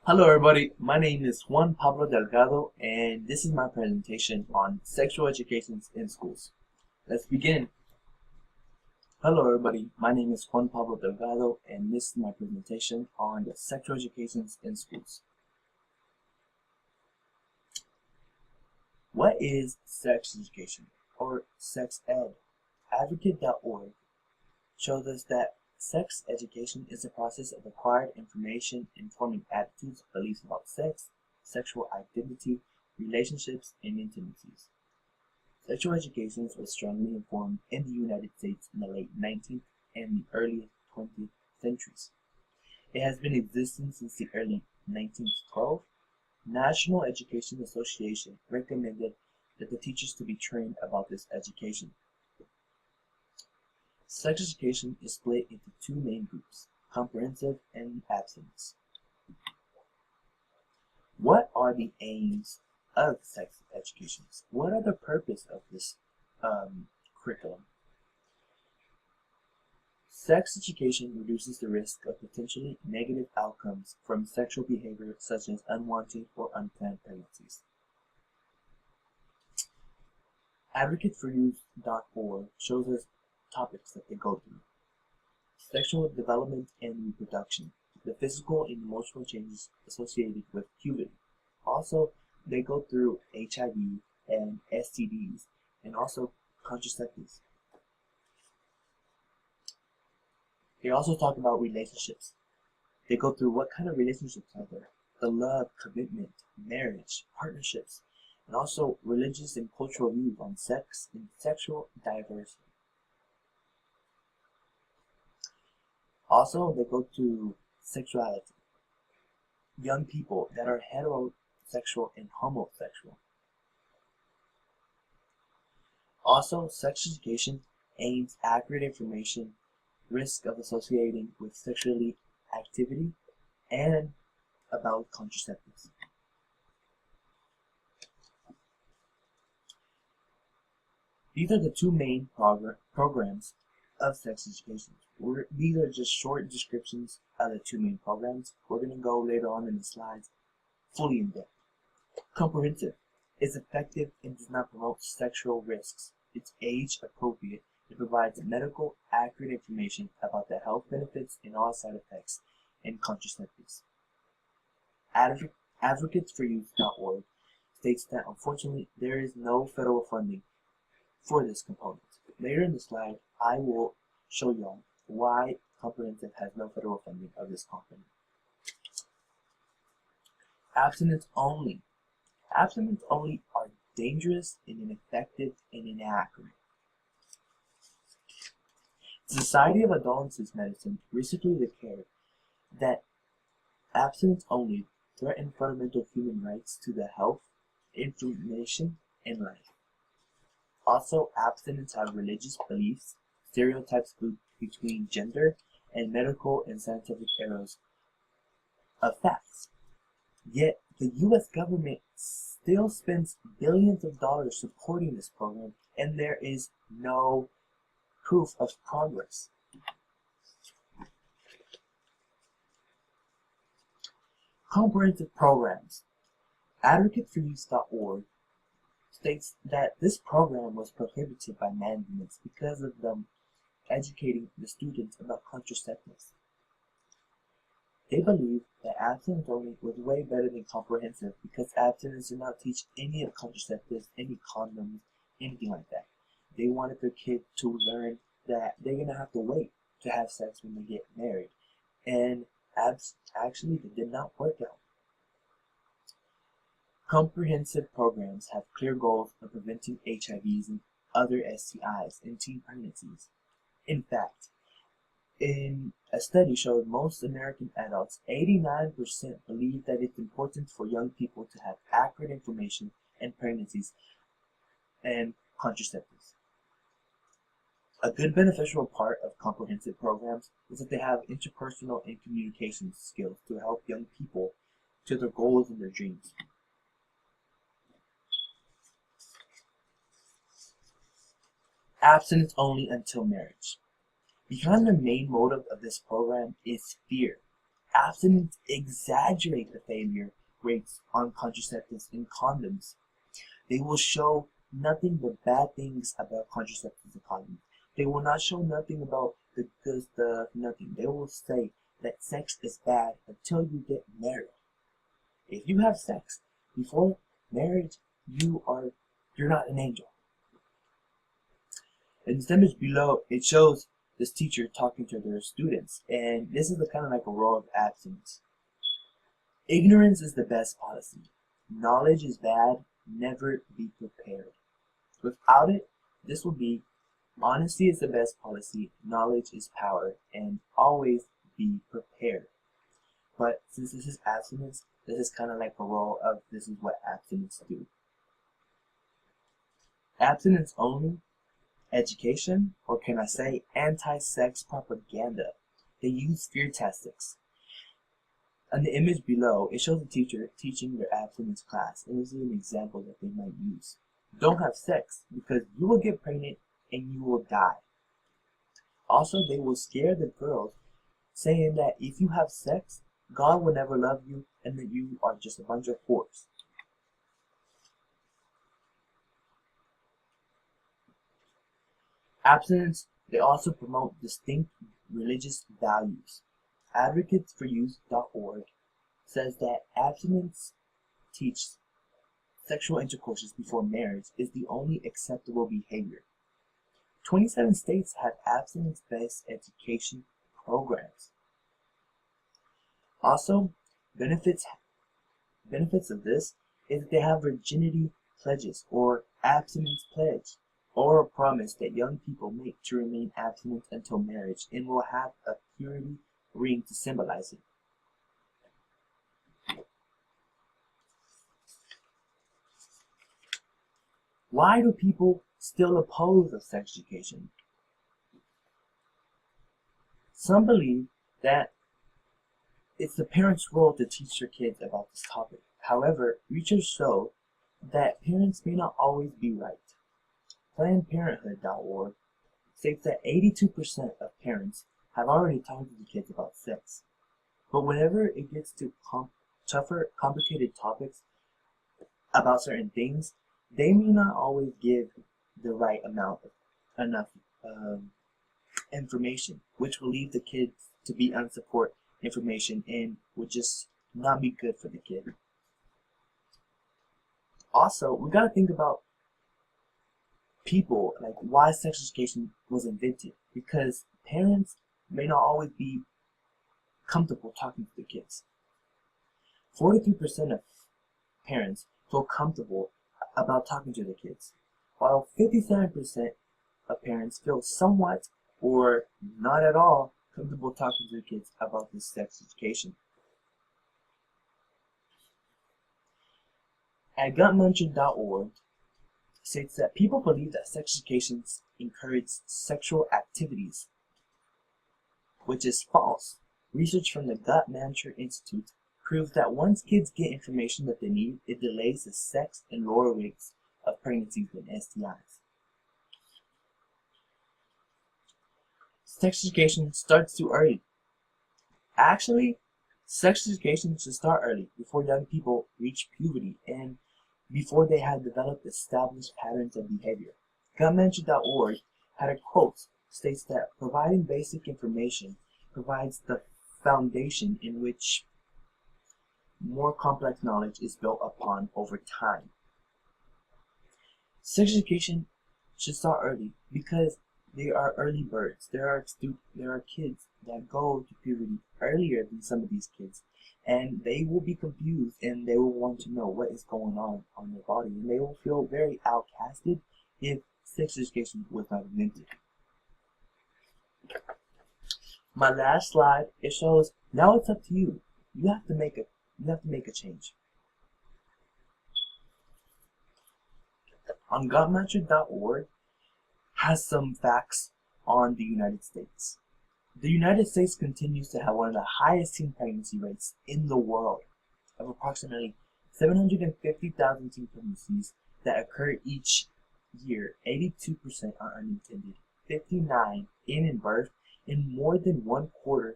Hello everybody, my name is Juan Pablo Delgado and this is my presentation on sexual education in schools. Let's begin. Hello everybody, my name is Juan Pablo Delgado and this is my presentation on the sexual education in schools. What is sex education or sex ed? Advocate.org shows us that sex education is the process of acquired information informing attitudes, beliefs about sex, sexual identity, relationships, and intimacies. Sexual education was strongly informed in the United States in the late 19th and the early 20th centuries. It has been in existence since the early 1912. National Education Association recommended that the teachers to be trained about this education. Sex education is split into two main groups, comprehensive and abstinence. What are the aims of sex education? What are the purpose of this curriculum? Sex education reduces the risk of potentially negative outcomes from sexual behavior such as unwanted or unplanned pregnancies. AdvocateForYouth.org shows us topics that they go through. Sexual development and reproduction, the physical and emotional changes associated with puberty. Also, they go through HIV and STDs and also contraceptives. They also talk about relationships. They go through what kind of relationships are there, the love, commitment, marriage, partnerships, and also religious and cultural views on sex and sexual diversity. Also, they go to sexuality. Young people that are heterosexual and homosexual. Also, sex education aims accurate information, risk of associating with sexually activity, and about contraceptives. These are the two main programs of sex education. These are just short descriptions of the two main programs. We're going to go later on in the slides fully in depth. Comprehensive is effective and does not promote sexual risks. It's age appropriate. It provides medical accurate information about the health benefits and all side effects and contraceptives. AdvocatesForYouth.org states that unfortunately there is no federal funding for this component. Later in the slide, I will show y'all why comprehensive has no federal funding of this component. Abstinence only. Abstinence only are dangerous and ineffective and inaccurate. The Society of Adolescent Medicine recently declared that abstinence only threaten fundamental human rights to the health, information, and life. Also, abstinence have religious beliefs, stereotypes between gender, and medical and scientific errors of facts. Yet, the U.S. government still spends billions of dollars supporting this program, and there is no proof of progress. Comprehensive programs. AdvocateForYouth.org states that this program was prohibited by mandates because of them educating the students about contraceptives. They believe that abstinence only was way better than comprehensive because abstinence did not teach any of contraceptives, any condoms, anything like that. They wanted their kid to learn that they're going to have to wait to have sex when they get married. And actually, it did not work out. Comprehensive programs have clear goals of preventing HIVs and other STIs and teen pregnancies. In fact, in a study showed most American adults, 89% believe that it's important for young people to have accurate information in pregnancies and contraceptives. A good beneficial part of comprehensive programs is that they have interpersonal and communication skills to help young people to their goals and their dreams. Abstinence only until marriage. Behind the main motive of this program is fear. Abstinence exaggerate the failure rates on contraceptives and condoms. They will show nothing but bad things about contraceptives and condoms. They will not show nothing about the good stuff, nothing. They will say that sex is bad until you get married. If you have sex before marriage, you're not an angel. In the image below, it shows this teacher talking to their students, and this is the kind of like a role of abstinence. Ignorance is the best policy. Knowledge is bad. Never be prepared. Without it, this will be honesty is the best policy. Knowledge is power, and always be prepared. But since this is abstinence, this is kind of like a role of this is what abstinence do. Abstinence only, education, or can I say anti-sex propaganda. They use fear tactics. In the image below, it shows a teacher teaching their abstinence class, and this is an example that they might use. Don't have sex because you will get pregnant and you will die. Also, they will scare the girls, saying that if you have sex, God will never love you and that you are just a bunch of whores. Abstinence, they also promote distinct religious values. AdvocatesForYouth.org says that abstinence teaches sexual intercourse before marriage is the only acceptable behavior. 27 states have abstinence-based education programs. Also, benefits of this is that they have virginity pledges or abstinence pledge, or a promise that young people make to remain abstinent until marriage and will have a purity ring to symbolize it. Why do people still oppose of sex education? Some believe that it's the parents' role to teach their kids about this topic. However, research show that parents may not always be right. PlannedParenthood.org states that 82% of parents have already talked to the kids about sex. But whenever it gets to tougher, complicated topics about certain things, they may not always give the right amount of enough information, which will leave the kids to be unsupported information and would just not be good for the kid. Also, we gotta think about people, like why sex education was invented, because parents may not always be comfortable talking to the kids. 43% of parents feel comfortable about talking to the kids, while 57% of parents feel somewhat or not at all comfortable talking to the kids about this sex education. At gutmuncher.org states that people believe that sex education encourages sexual activities, which is false. Research from the Guttmancher Institute proves that once kids get information that they need, it delays the sex and lower rates of pregnancies and STIs. Sex education starts too early. Actually, sex education should start early, before young people reach puberty and before they have developed established patterns of behavior. Guttmancher.org had a quote states that providing basic information provides the foundation in which more complex knowledge is built upon over time. Sex education should start early because they are early birds. There are kids that go to puberty earlier than some of these kids, and they will be confused and they will want to know what is going on their body, and they will feel very outcasted if sex education was not invented. My last slide, it shows now it's up to you. You have to make a change. On Guttmuncher.org has some facts on the United States. The United States continues to have one of the highest teen pregnancy rates in the world, of approximately 750,000 teen pregnancies that occur each year. 82% are unintended, 59% in birth, and more than 1/4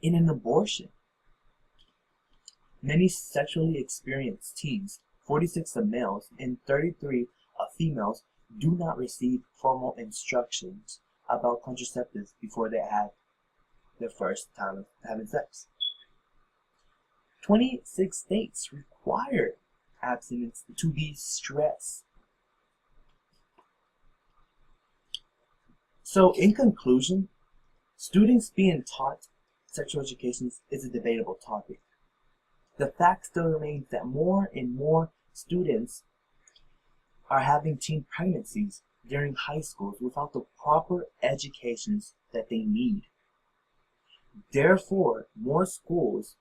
in an abortion. Many sexually experienced teens, 46 of males and 33 of females, do not receive formal instructions about contraceptives before they have their first time of having sex. 26 states require abstinence to be stressed. So, in conclusion, students being taught sexual education is a debatable topic. The fact still remains that more and more students are having teen pregnancies during high schools without the proper educations that they need. Therefore, more schools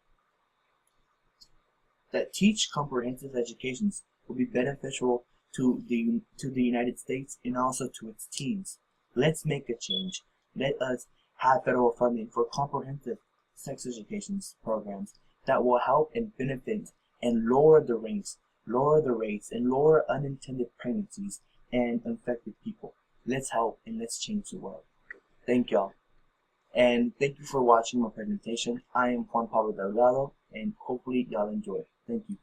that teach comprehensive educations will be beneficial to the United States and also to its teens. Let's make a change. Let us have federal funding for comprehensive sex education programs that will help and benefit and lower the rates, and lower unintended pregnancies and infected people. Let's help and let's change the world. Thank y'all. And thank you for watching my presentation. I am Juan Pablo Delgado, and hopefully y'all enjoy. Thank you.